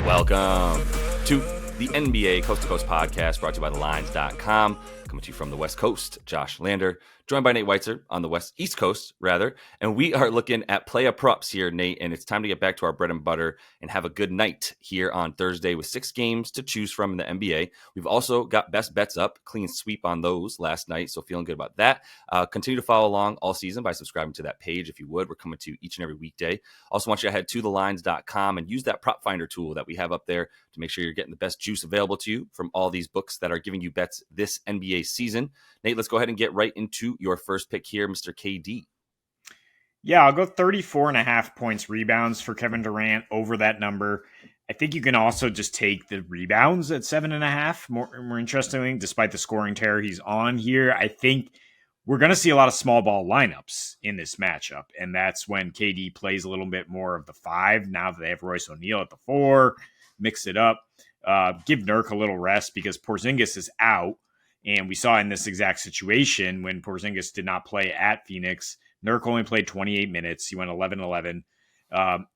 Welcome to the NBA Coast to Coast podcast brought to you by thelines.com. Coming to you from the West Coast, Josh Lander, joined by Nate Weitzer on the East Coast, rather. And we are looking at play-up props here, Nate, and it's time to get back to our bread and butter and have a good night here on Thursday with 6 games to choose from in the NBA. We've also got best bets up, clean sweep on those last night, so feeling good about that. Continue to follow along all season by subscribing to that page if you would. We're coming to you each and every weekday. Also want you to head to thelines.com and use that prop finder tool that we have up there to make sure you're getting the best juice available to you from all these books that are giving you bets this NBA season. Nate, let's go ahead and get right into your first pick here, Mr. KD. Yeah, I'll go 34.5 points rebounds for Kevin Durant over that number. I think you can also just take the rebounds at 7.5. More interestingly, despite the scoring tear he's on here, I think we're going to see a lot of small ball lineups in this matchup. And that's when KD plays a little bit more of the 5. Now that they have Royce O'Neal at the 4, mix it up. Give Nurk a little rest because Porzingis is out. And we saw in this exact situation when Porzingis did not play at Phoenix, Nurk only played 28 minutes. He went 11-11.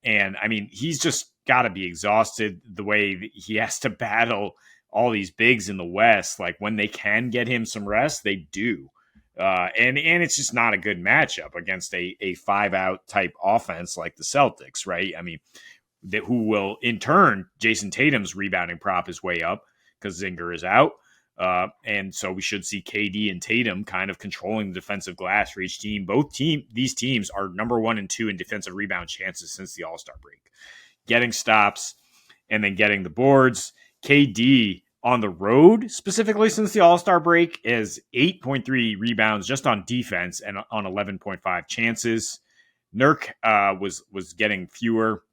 And, I mean, he's just got to be exhausted the way he has to battle all these bigs in the West. Like, when they can get him some rest, they do. And it's just not a good matchup against a 5-out type offense like the Celtics, right? I mean, who will, in turn, Jason Tatum's rebounding prop is way up because Zinger is out. And so we should see KD and Tatum kind of controlling the defensive glass for each team. These teams are number 1 and 2 in defensive rebound chances since the All-Star break. Getting stops and then getting the boards. KD on the road, specifically since the All-Star break, is 8.3 rebounds just on defense and on 11.5 chances. Nurk was getting fewer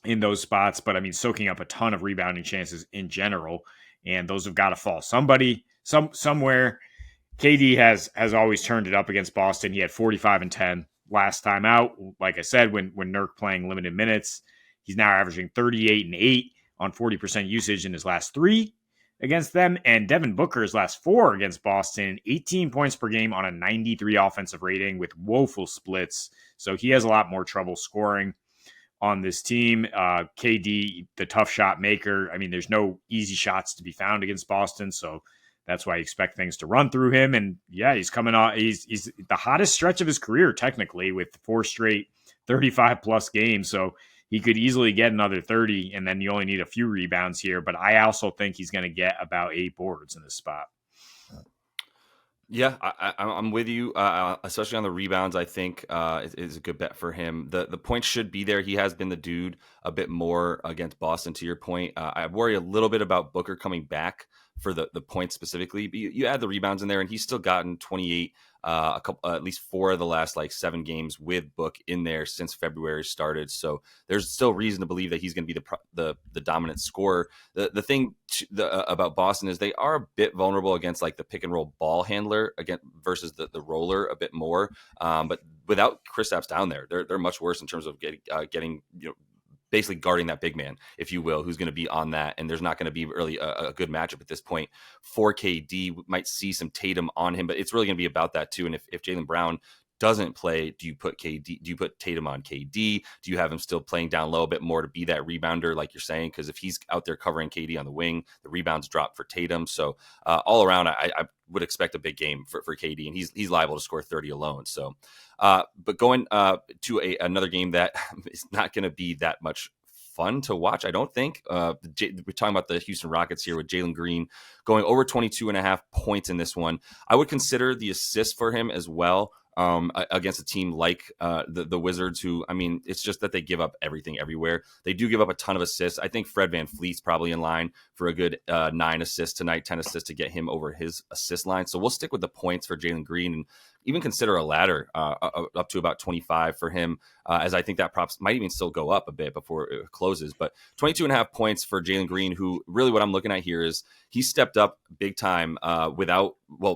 in those spots, but I mean, soaking up a ton of rebounding chances in general. And those have got to fall somewhere. KD has always turned it up against Boston. He had 45 and 10 last time out. Like I said, when Nurk playing limited minutes, he's now averaging 38 and 8 on 40% usage in his last 3 against them. And Devin Booker's last 4 against Boston, 18 points per game on a 93 offensive rating with woeful splits. So he has a lot more trouble scoring on this team. KD, the tough shot maker. I mean, there's no easy shots to be found against Boston, so that's why you expect things to run through him. And yeah, he's coming on. He's the hottest stretch of his career, technically, with 4 straight 35-plus games. So he could easily get another 30, and then you only need a few rebounds here. But I also think he's going to get about 8 boards in this spot. Yeah, I'm with you, especially on the rebounds. I think it is a good bet for him. The points should be there. He has been the dude a bit more against Boston, to your point. I worry a little bit about Booker coming back for the points specifically. But you add the rebounds in there, and he's still gotten 28, at least 4 of the last 7 games with Book in there since February started. So there's still reason to believe that he's going to be the dominant scorer. The thing about Boston is they are a bit vulnerable against the pick and roll ball handler versus the roller a bit more. But without Kristaps down there, they're much worse in terms of getting basically guarding that big man, if you will, who's going to be on that. And there's not going to be really a good matchup at this point for KD. We might see some Tatum on him, but it's really going to be about that too. And if Jaylen Brown doesn't play, do you put Tatum on KD? Do you have him still playing down low a bit more to be that rebounder, like you're saying? Because if he's out there covering KD on the wing, the rebounds drop for Tatum. So all around, I would expect a big game for KD, and he's liable to score 30 alone. So, but going to another game that is not going to be that much fun to watch, I don't think. We're talking about the Houston Rockets here with Jalen Green going over 22.5 points in this one. I would consider the assist for him as well. Against a team like the Wizards, who, I mean, it's just that they give up everything everywhere. They do give up a ton of assists. I think Fred VanVleet's probably in line for a good 9 assists tonight, 10 assists to get him over his assist line. So we'll stick with the points for Jalen Green and even consider a ladder up to about 25 for him, as I think that props might even still go up a bit before it closes. But 22.5 points for Jalen Green, who really what I'm looking at here is he stepped up big time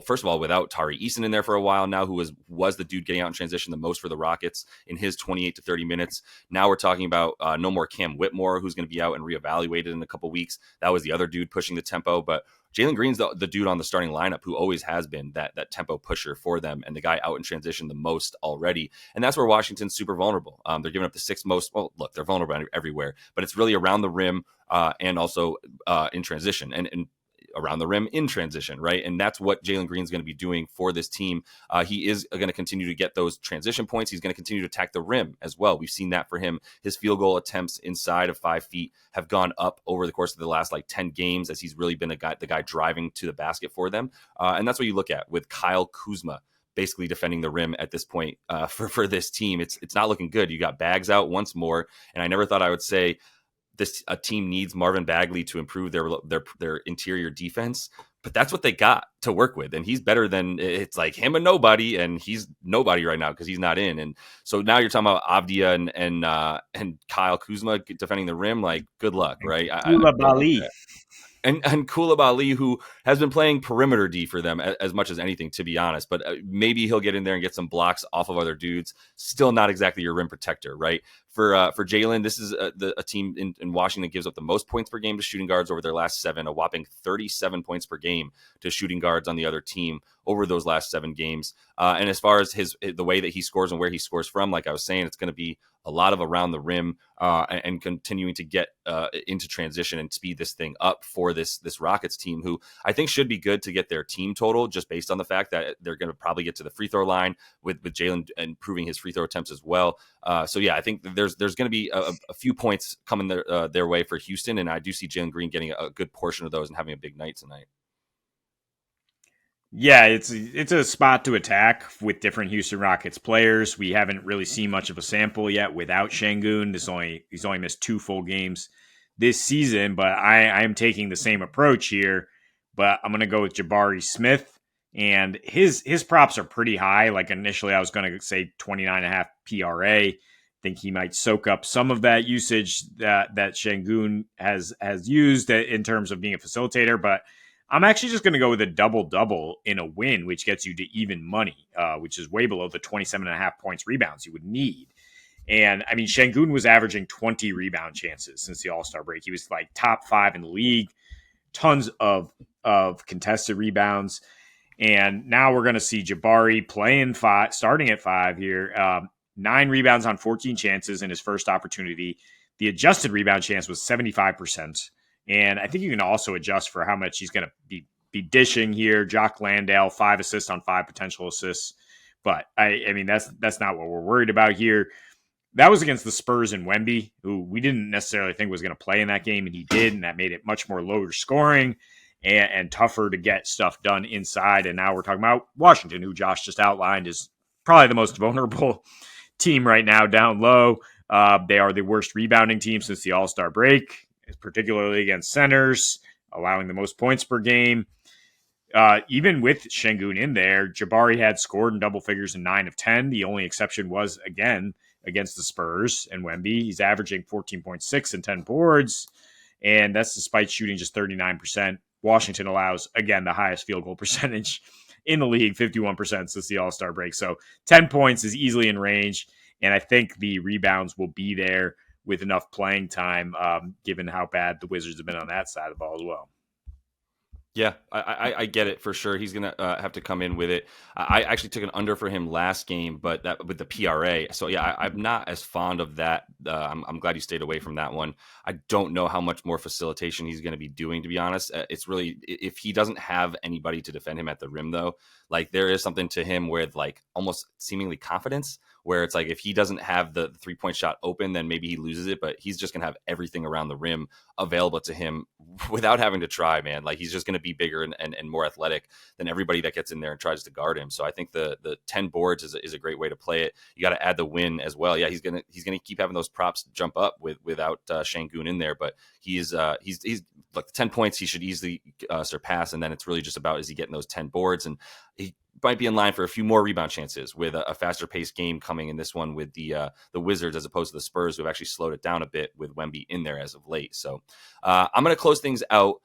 first of all, without Tari Eason in there for a while now, who was the dude getting out in transition the most for the Rockets in his 28 to 30 minutes. Now we're talking about no more Cam Whitmore, who's going to be out and reevaluated in a couple weeks. That was the other dude pushing the tempo, but Jalen Green's the dude on the starting lineup who always has been that tempo pusher for them and the guy out in transition the most already. And that's where Washington's super vulnerable. vulnerable. They're giving up the sixth most. Well, look, they're vulnerable everywhere, but it's really around the rim and also in transition and around the rim in transition, right? And that's what Jalen Green's going to be doing for this team. He is going to continue to get those transition points. He's going to continue to attack the rim as well. We've seen that for him. His field goal attempts inside of 5 feet have gone up over the course of the last 10 games as he's really been the guy driving to the basket for them. And that's what you look at with Kyle Kuzma basically defending the rim at this point for this team. It's not looking good. You got Bags out once more, and I never thought I would say a team needs Marvin Bagley to improve their interior defense, but that's what they got to work with. And he's better than, it's like him and nobody, and he's nobody right now because he's not in. And so now you're talking about Avdia and Kyle Kuzma defending the rim. Like, good luck, right? And Koulibaly, who has been playing perimeter D for them as much as anything, to be honest. But maybe he'll get in there and get some blocks off of other dudes. Still not exactly your rim protector, right? For Jalen, this is a team in Washington that gives up the most points per game to shooting guards over their last 7, a whopping 37 points per game to shooting guards on the other team over those last 7 games. And as far as the way that he scores and where he scores from, like I was saying, it's going to be a lot of around the rim and continuing to get into transition and speed this thing up for this Rockets team, who I think should be good to get their team total just based on the fact that they're going to probably get to the free throw line with Jalen improving his free throw attempts as well. So yeah, I think there's going to be a few points coming their way for Houston, and I do see Jalen Green getting a good portion of those and having a big night tonight. Yeah, it's a spot to attack with different Houston Rockets players. We haven't really seen much of a sample yet without Şengün. He's only missed 2 full games this season, but I am taking the same approach here. But I'm going to go with Jabari Smith, and his props are pretty high. Like initially, I was going to say 29.5 PRA. Think he might soak up some of that usage that Şengün has used in terms of being a facilitator, but I'm actually just going to go with a double-double in a win, which gets you to even money, which is way below the 27.5 points rebounds you would need. And, I mean, Şengün was averaging 20 rebound chances since the All-Star break. He was like top 5 in the league, tons of contested rebounds. And now we're going to see Jabari playing 5, starting at 5 here. 9 rebounds on 14 chances in his first opportunity. The adjusted rebound chance was 75%. And I think you can also adjust for how much he's going to be dishing here. Jock Landale, 5 assists on 5 potential assists. But, I mean, that's not what we're worried about here. That was against the Spurs and Wemby, who we didn't necessarily think was going to play in that game, and he did, and that made it much more lower scoring and tougher to get stuff done inside. And now we're talking about Washington, who Josh just outlined is probably the most vulnerable team right now down low. They are the worst rebounding team since the All-Star break, particularly against centers, allowing the most points per game. Even with Şengün in there, Jabari had scored in double figures in 9 of 10. The only exception was, again, against the Spurs and Wemby. He's averaging 14.6 and 10 boards, and that's despite shooting just 39%. Washington allows, again, the highest field goal percentage in the league, 51% since the All-Star break. So 10 points is easily in range, and I think the rebounds will be there with enough playing time, given how bad the Wizards have been on that side of the ball as well. Yeah, I get it for sure. He's going to have to come in with it. I actually took an under for him last game, but that with the PRA. So yeah, I'm not as fond of that. I'm glad you stayed away from that one. I don't know how much more facilitation he's going to be doing, to be honest. It's really, if he doesn't have anybody to defend him at the rim, though, like there is something to him with like almost seemingly confidence, where it's like if he doesn't have the 3-point shot open, then maybe he loses it, but he's just going to have everything around the rim available to him without having to try, man. Like he's just going to be bigger and more athletic than everybody that gets in there and tries to guard him. So I think the 10 boards is a great way to play it. You got to add the win as well. Yeah, he's going to keep having those props jump up without Şengün in there, but he's like 10 points he should easily surpass, and then it's really just about is he getting those 10 boards, and he might be in line for a few more rebound chances with a faster paced game coming in this one with the Wizards as opposed to the Spurs, who have actually slowed it down a bit with Wemby in there as of late. So I'm going to close things out.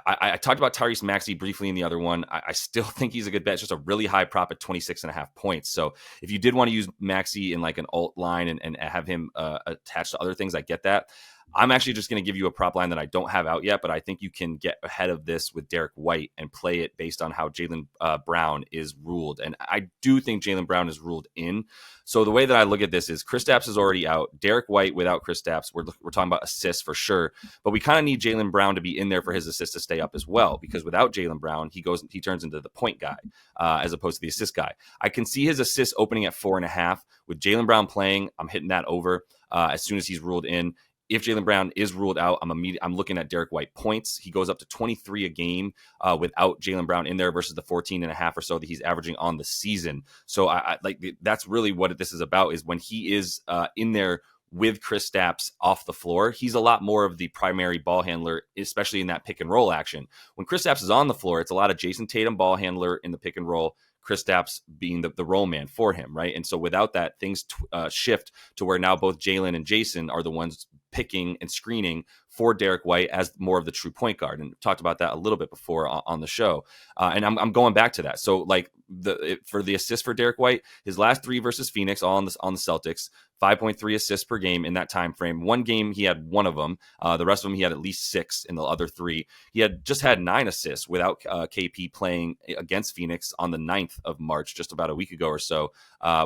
I talked about Tyrese Maxey briefly in the other one. I still think he's a good bet. It's just a really high prop at 26.5 points. So if you did want to use Maxey in like an alt line and have him attached to other things, I get that. I'm actually just going to give you a prop line that I don't have out yet, but I think you can get ahead of this with Derek White and play it based on how Jaylen Brown is ruled. And I do think Jaylen Brown is ruled in. So the way that I look at this is Kristaps is already out. Derek White without Kristaps, we're talking about assists for sure. But we kind of need Jaylen Brown to be in there for his assists to stay up as well, because without Jaylen Brown, he turns into the point guy as opposed to the assist guy. I can see his assists opening at 4.5. With Jaylen Brown playing, I'm hitting that over as soon as he's ruled in. If Jaylen Brown is ruled out, I'm looking at Derek White points. He goes up to 23 a game without Jaylen Brown in there versus the 14.5 or so that he's averaging on the season. So I like that's really what this is about, is when he is in there with Kristaps off the floor, he's a lot more of the primary ball handler, especially in that pick and roll action. When Kristaps is on the floor, it's a lot of Jason Tatum ball handler in the pick and roll, Kristaps being the roll man for him, right? And so without that, things shift to where now both Jaylen and Jason are the ones picking and screening for Derek White as more of the true point guard. And talked about that a little bit before on the show. And I'm going back to that. So like for the assist for Derek White, his last 3 versus Phoenix, all on the Celtics, 5.3 assists per game in that time frame. One game he had 1 of them. The rest of them he had at least 6 in the other 3. He had just had 9 assists without KP playing against Phoenix on the 9th of March, just about a week ago or so,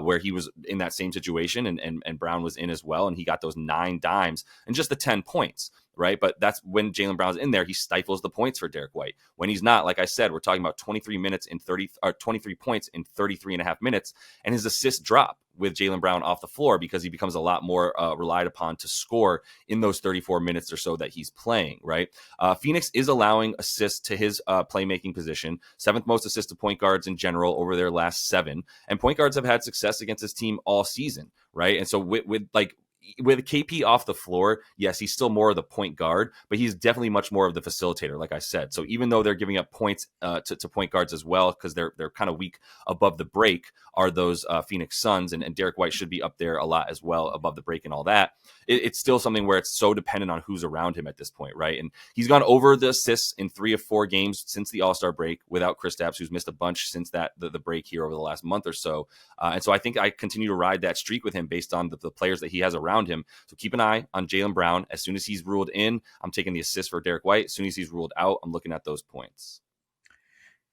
where he was in that same situation and Brown was in as well, and he got those 9 dimes and just the 10 points. Right. But that's when Jaylen Brown's in there, he stifles the points for Derek White. When he's not, like I said, we're talking about 23 points in 33 and a half minutes, and his assists drop with Jaylen Brown off the floor because he becomes a lot more relied upon to score in those 34 minutes or so that he's playing. Right. Phoenix is allowing assists to his playmaking position, 7th most assists to point guards in general over their last 7. And point guards have had success against his team all season. Right. And so with KP off the floor, yes, he's still more of the point guard, but he's definitely much more of the facilitator, like I said. So even though they're giving up points to point guards as well, because they're kind of weak above the break, are those Phoenix Suns, and Derek White should be up there a lot as well above the break and all that. It's still something where it's so dependent on who's around him at this point, right? And he's gone over the assists in 3 of 4 games since the All-Star break without Kristaps, who's missed a bunch since the break here over the last month or so. And so I think I continue to ride that streak with him based on the players that he has around him. So keep an eye on Jaylen Brown. As soon as he's ruled in, I'm taking the assist for Derek White. As soon as he's ruled out, I'm looking at those points.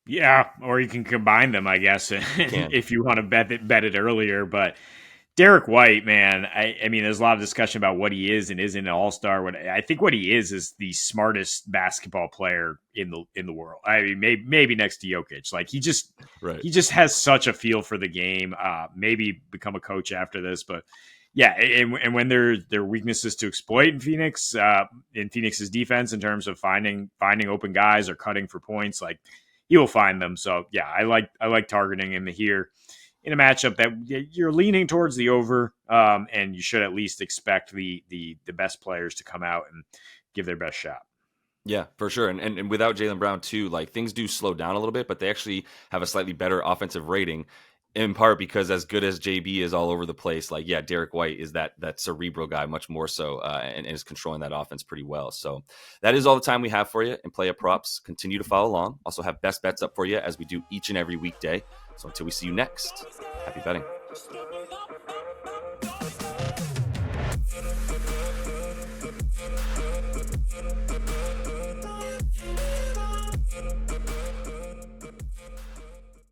Yeah, or you can combine them, I guess, if you want to bet it earlier. But Derek White, man, I mean, there's a lot of discussion about what he is and isn't an all-star. I think what he is the smartest basketball player in the world. I mean, maybe next to Jokic. Like he just has such a feel for the game. Maybe become a coach after this, but yeah, and when there are weaknesses to exploit in Phoenix's defense in terms of finding open guys or cutting for points, like he will find them. So yeah, I like targeting him here in a matchup that you're leaning towards the over, and you should at least expect the best players to come out and give their best shot. Yeah, for sure. And without Jaylen Brown too, like things do slow down a little bit, but they actually have a slightly better offensive rating, in part because as good as JB is all over the place, like, yeah, Derek White is that cerebral guy much more so, and is controlling that offense pretty well. So that is all the time we have for you in Play Up Props. Continue to follow along. Also have best bets up for you as we do each and every weekday. So until we see you next, happy betting.